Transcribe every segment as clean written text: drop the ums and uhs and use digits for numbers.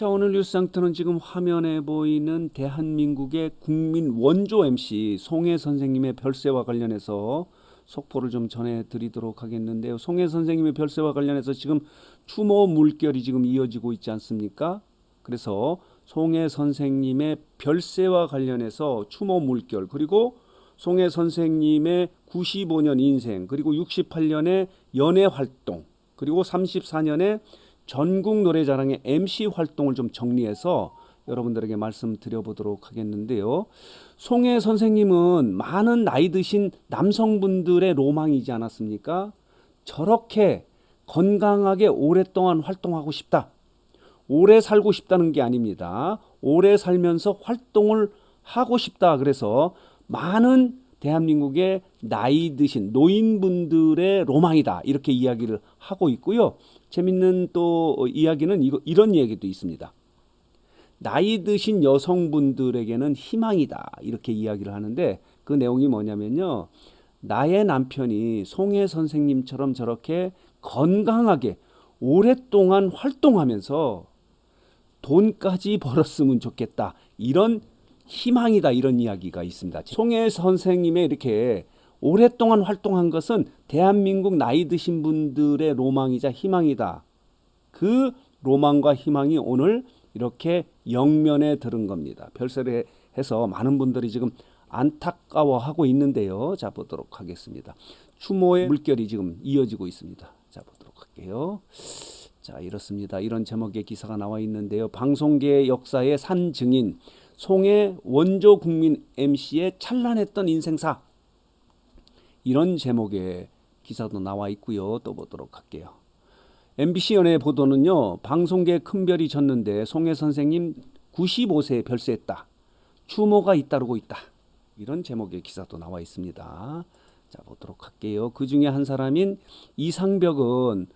자, 오늘 뉴스상터는 지금 화면에 보이는 대한민국의 국민 원조 MC 송혜 선생님의 별세와 관련해서 속보를 좀 전해드리도록 하겠는데요. 송혜 선생님의 별세와 관련해서 지금 추모 물결이 지금 이어지고 있지 않습니까? 그래서 송혜 선생님의 별세와 관련해서 추모 물결, 그리고 송혜 선생님의 95년 인생, 그리고 68년의 연예 활동, 그리고 34년의 전국 노래자랑의 MC 활동을 좀 정리해서 여러분들에게 말씀드려보도록 하겠는데요. 송혜 선생님은 많은 나이 드신 남성분들의 로망이지 않았습니까? 저렇게 건강하게 오랫동안 활동하고 싶다. 오래 살고 싶다는 게 아닙니다. 오래 살면서 활동을 하고 싶다. 그래서 많은 대한민국의 나이 드신 노인분들의 로망이다. 이렇게 이야기를 하고 있고요. 재밌는 또 이야기는 이런 이야기도 있습니다. 나이 드신 여성분들에게는 희망이다. 이렇게 이야기를 하는데 그 내용이 뭐냐면요. 나의 남편이 송혜 선생님처럼 저렇게 건강하게 오랫동안 활동하면서 돈까지 벌었으면 좋겠다. 이런 희망이다. 이런 이야기가 있습니다. 송혜 선생님의 이렇게 오랫동안 활동한 것은 대한민국 나이 드신 분들의 로망이자 희망이다. 그 로망과 희망이 오늘 이렇게 영면에 들은 겁니다. 별세를 해서 많은 분들이 지금 안타까워하고 있는데요. 자, 보도록 하겠습니다. 추모의 물결이 지금 이어지고 있습니다. 자, 보도록 할게요. 자, 이렇습니다. 이런 제목의 기사가 나와 있는데요. 방송계 역사의 산 증인 송혜 원조 국민 MC의 찬란했던 인생사, 이런 제목의 기사도 나와 있고요. 또 보도록 할게요. MBC 연예 보도는요. 방송계 큰 별이 졌는데 송혜 선생님 95세에 별세했다. 추모가 잇따르고 있다. 이런 제목의 기사도 나와 있습니다. 자, 보도록 할게요. 그 중에 한 사람인 이상벽은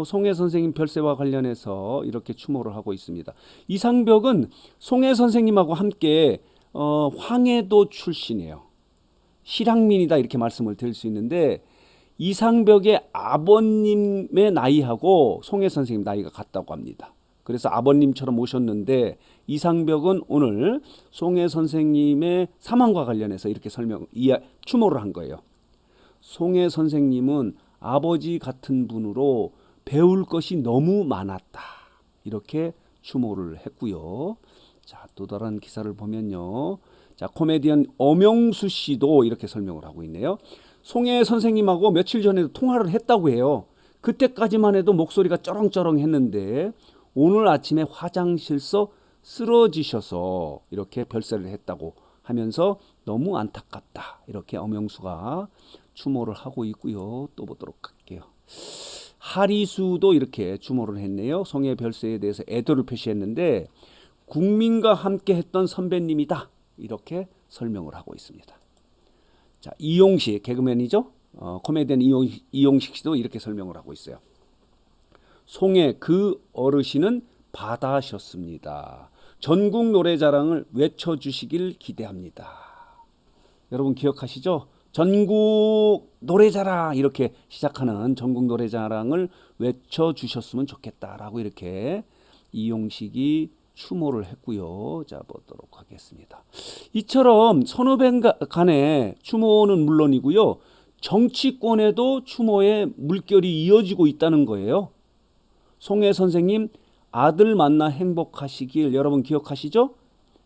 송혜 선생님 별세와 관련해서 이렇게 추모를 하고 있습니다. 이상벽은 송혜 선생님하고 함께 황해도 출신이에요. 실향민이다 이렇게 말씀을 드릴 수 있는데 이상벽의 아버님의 나이하고 송혜 선생님 나이가 같다고 합니다. 그래서 아버님처럼 모셨는데 이상벽은 오늘 송혜 선생님의 사망과 관련해서 이렇게 추모를 한 거예요. 송혜 선생님은 아버지 같은 분으로 배울 것이 너무 많았다. 이렇게 추모를 했고요. 자, 또 다른 기사를 보면요. 자, 코미디언 엄영수 씨도 이렇게 설명을 하고 있네요. 송혜 선생님하고 며칠 전에도 통화를 했다고 해요. 그때까지만 해도 목소리가 쩌렁쩌렁 했는데 오늘 아침에 화장실서 쓰러지셔서 이렇게 별세를 했다고 하면서 너무 안타깝다. 이렇게 엄영수가 추모를 하고 있고요. 또 보도록 할게요. 하리수도 이렇게 추모를 했네요. 송혜 별세에 대해서 애도를 표시했는데 국민과 함께 했던 선배님이다. 이렇게 설명을 하고 있습니다. 자, 이용식 개그맨이죠. 코미디언 이용식 씨도 이렇게 설명을 하고 있어요. 송혜 그 어르신은 바다셨습니다. 전국 노래자랑을 외쳐주시길 기대합니다. 여러분 기억하시죠? 전국 노래자랑 이렇게 시작하는 전국 노래자랑을 외쳐주셨으면 좋겠다라고 이렇게 이용식이 추모를 했고요. 자, 보도록 하겠습니다. 이처럼 선후배 간의 추모는 물론이고요. 정치권에도 추모의 물결이 이어지고 있다는 거예요. 송혜 선생님 아들 만나 행복하시길 여러분 기억하시죠?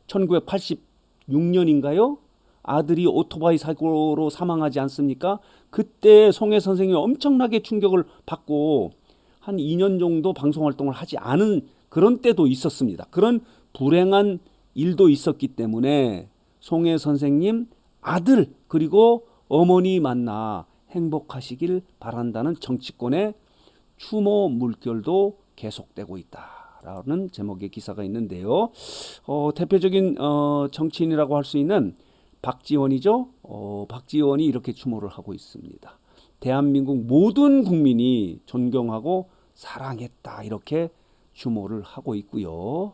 1986년인가요? 아들이 오토바이 사고로 사망하지 않습니까? 그때 송혜 선생님이 엄청나게 충격을 받고 한 2년 정도 방송활동을 하지 않은 그런 때도 있었습니다. 그런 불행한 일도 있었기 때문에 송혜 선생님 아들 그리고 어머니 만나 행복하시길 바란다는 정치권의 추모 물결도 계속되고 있다라는 제목의 기사가 있는데요. 대표적인 정치인이라고 할 수 있는 박지원이죠. 박지원이 이렇게 추모를 하고 있습니다. 대한민국 모든 국민이 존경하고 사랑했다. 이렇게 추모를 하고 있고요.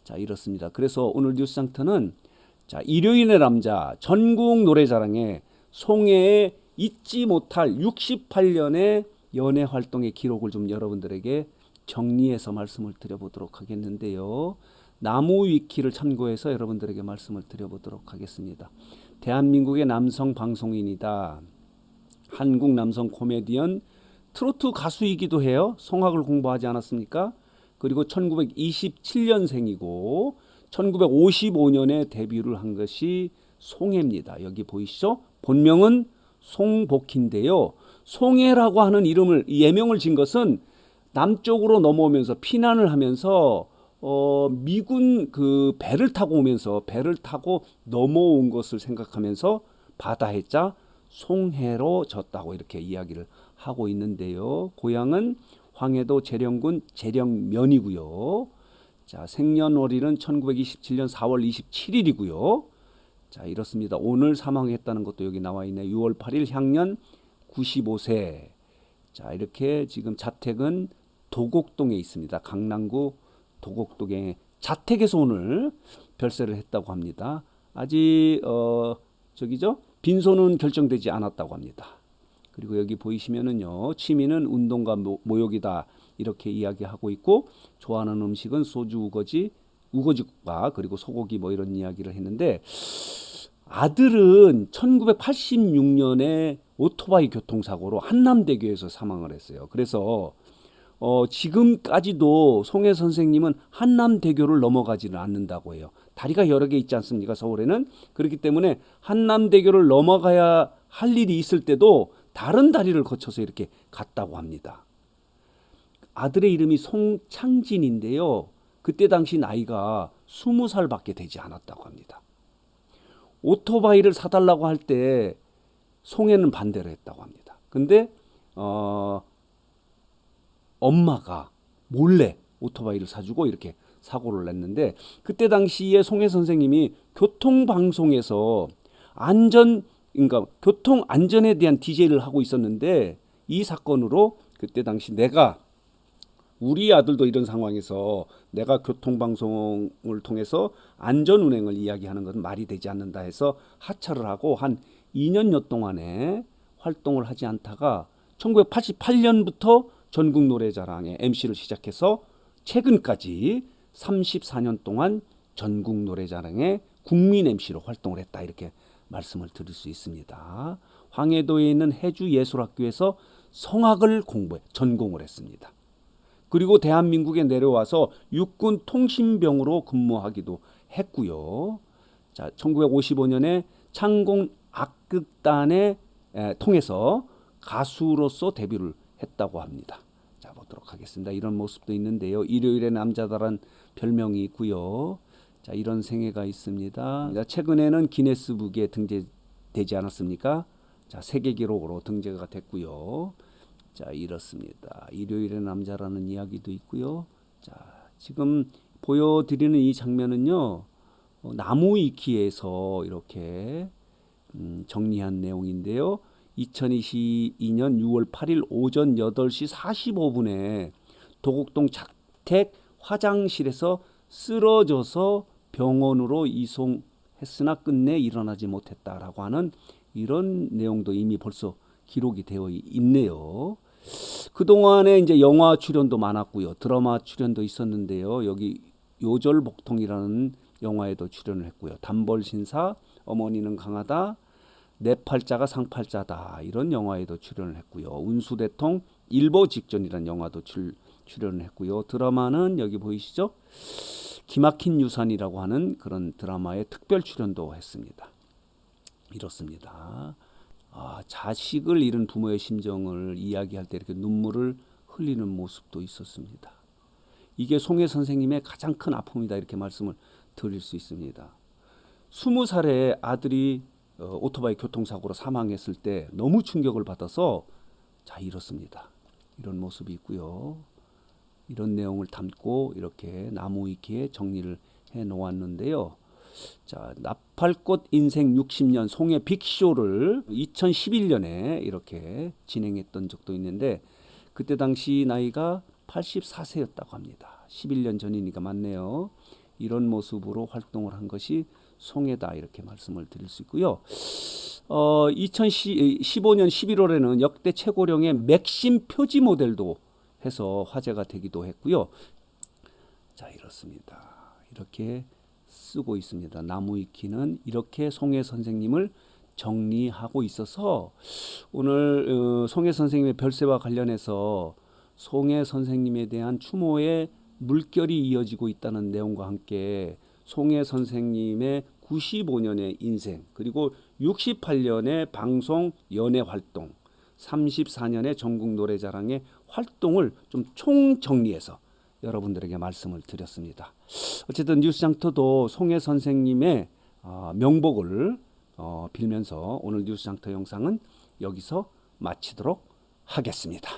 자, 이렇습니다. 그래서 오늘 뉴스상터는 자, 일요일의 남자 전국 노래자랑에 송혜의 잊지 못할 68년의 연예 활동의 기록을 좀 여러분들에게 정리해서 말씀을 드려보도록 하겠는데요. 나무 위키를 참고해서 여러분들에게 말씀을 드려보도록 하겠습니다. 대한민국의 남성 방송인이다. 한국 남성 코미디언, 트로트 가수이기도 해요. 성악을 공부하지 않았습니까? 그리고 1927년생이고 1955년에 데뷔를 한 것이 송혜입니다. 여기 보이시죠? 본명은 송복희인데요. 송혜라고 하는 이름을 예명을 진 것은 남쪽으로 넘어오면서 피난을 하면서 미군 그 배를 타고 넘어온 것을 생각하면서 바다해자 송혜로 졌다고 이렇게 이야기를 하고 있는데요. 고향은 황해도 재령군 재령면이고요. 자, 생년월일은 1927년 4월 27일이고요. 자, 이렇습니다. 오늘 사망했다는 것도 여기 나와 있네. 6월 8일 향년 95세. 자, 이렇게 지금 자택은 도곡동에 있습니다. 강남구 도곡동에 자택에서 오늘 별세를 했다고 합니다. 아직 빈소는 결정되지 않았다고 합니다. 그리고 여기 보이시면은요, 취미는 운동과 모욕이다 이렇게 이야기하고 있고, 좋아하는 음식은 소주 우거지국밥 그리고 소고기 뭐 이런 이야기를 했는데, 아들은 1986년에 오토바이 교통사고로 한남대교에서 사망을 했어요. 그래서 지금까지도 송혜 선생님은 한남대교를 넘어가지는 않는다고 해요. 다리가 여러 개 있지 않습니까? 서울에는. 그렇기 때문에 한남대교를 넘어가야 할 일이 있을 때도 다른 다리를 거쳐서 이렇게 갔다고 합니다. 아들의 이름이 송창진인데요. 그때 당시 나이가 20살밖에 되지 않았다고 합니다. 오토바이를 사달라고 할 때 송혜는 반대를 했다고 합니다. 근데 엄마가 몰래 오토바이를 사주고 이렇게 사고를 냈는데, 그때 당시에 송혜 선생님이 교통방송에서 그러니까 교통 안전에 대한 DJ를 하고 있었는데, 이 사건으로 그때 당시 우리 아들도 이런 상황에서 내가 교통방송을 통해서 안전운행을 이야기하는 것은 말이 되지 않는다 해서 하차를 하고 한 2년여 동안에 활동을 하지 않다가 1988년부터 전국 노래자랑에 MC를 시작해서 최근까지 34년 동안 전국 노래자랑에 국민 MC로 활동을 했다, 이렇게 말씀을 드릴 수 있습니다. 황해도에 있는 해주예술학교에서 성악을 전공을 했습니다. 그리고 대한민국에 내려와서 육군 통신병으로 근무하기도 했고요. 자, 1955년에 창공 악극단에 통해서 가수로서 데뷔를 했다고 합니다. 자, 보도록 하겠습니다. 이런 모습도 있는데요. 일요일의 남자다란 별명이 있고요. 자, 이런 생애가 있습니다. 최근에는 기네스북에 등재되지 않았습니까? 자, 세계 기록으로 등재가 됐고요. 자, 이렇습니다. 일요일의 남자라는 이야기도 있고요. 자, 지금 보여드리는 이 장면은요, 나무 위키에서 이렇게 정리한 내용인데요. 2022년 6월 8일 오전 8시 45분에 도곡동 자택 화장실에서 쓰러져서 병원으로 이송했으나 끝내 일어나지 못했다라고 하는 이런 내용도 이미 벌써 기록이 되어 있네요. 그동안에 이제 영화 출연도 많았고요. 드라마 출연도 있었는데요. 여기 요절복통이라는 영화에도 출연을 했고요. 단벌신사, 어머니는 강하다, 내 팔자가 상팔자다, 이런 영화에도 출연을 했고요. 운수대통, 일보 직전이라는 영화도 출연을 했고요. 드라마는 여기 보이시죠? 기막힌 유산이라고 하는 그런 드라마에 특별 출연도 했습니다. 이렇습니다. 자식을 잃은 부모의 심정을 이야기할 때 이렇게 눈물을 흘리는 모습도 있었습니다. 이게 송혜 선생님의 가장 큰 아픔이다, 이렇게 말씀을 드릴 수 있습니다. 20살에 아들이 오토바이 교통사고로 사망했을 때 너무 충격을 받아서 자, 이렇습니다. 이런 모습이 있고요. 이런 내용을 담고 이렇게 나무 위키에 정리를 해 놓았는데요. 자, 나팔꽃 인생 60년 송혜 빅쇼를 2011년에 이렇게 진행했던 적도 있는데, 그때 당시 나이가 84세였다고 합니다. 11년 전이니까 맞네요. 이런 모습으로 활동을 한 것이 송혜다, 이렇게 말씀을 드릴 수 있고요. 2015년 11월에는 역대 최고령의 맥심 표지 모델도 해서 화제가 되기도 했고요. 자, 이렇습니다. 이렇게 쓰고 있습니다. 나무위키는 이렇게 송해 선생님을 정리하고 있어서 오늘 송해 선생님의 별세와 관련해서 송해 선생님에 대한 추모의 물결이 이어지고 있다는 내용과 함께 송해 선생님의 95년의 인생, 그리고 68년의 방송 연예 활동, 34년의 전국 노래자랑의 활동을 좀 총정리해서 여러분들에게 말씀을 드렸습니다. 어쨌든 뉴스장터도 송해 선생님의 명복을 빌면서 오늘 뉴스장터 영상은 여기서 마치도록 하겠습니다.